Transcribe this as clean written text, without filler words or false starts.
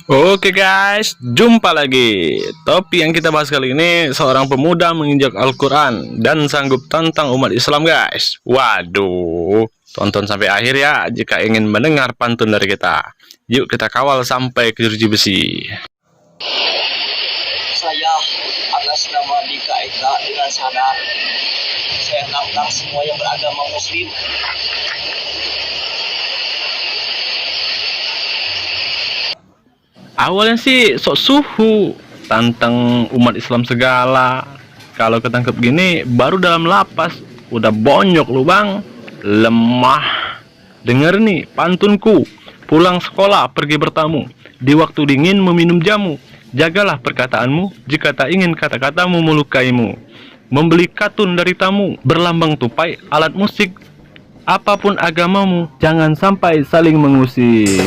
Oke guys, jumpa lagi. Topik yang kita bahas kali ini, seorang pemuda menginjak Al-Quran dan sanggup tantang umat Islam guys. Waduh, tonton sampai akhir ya jika ingin mendengar pantun dari kita. Yuk kita kawal sampai ke jeruji besi. Saya atas nama Dika Eka dengan sadar saya tantang semua yang beragama muslim. Awalnya sih sok suhu, tantang umat Islam segala. Kalau ketangkep gini, baru dalam lapas, udah bonyok lu bang. Lemah. Dengar nih pantunku, pulang sekolah pergi bertamu, di waktu dingin meminum jamu. Jagalah perkataanmu, jika tak ingin kata-katamu melukaimu. Membeli katun dari tamu, berlambang tupai, alat musik. Apapun agamamu, jangan sampai saling mengusik.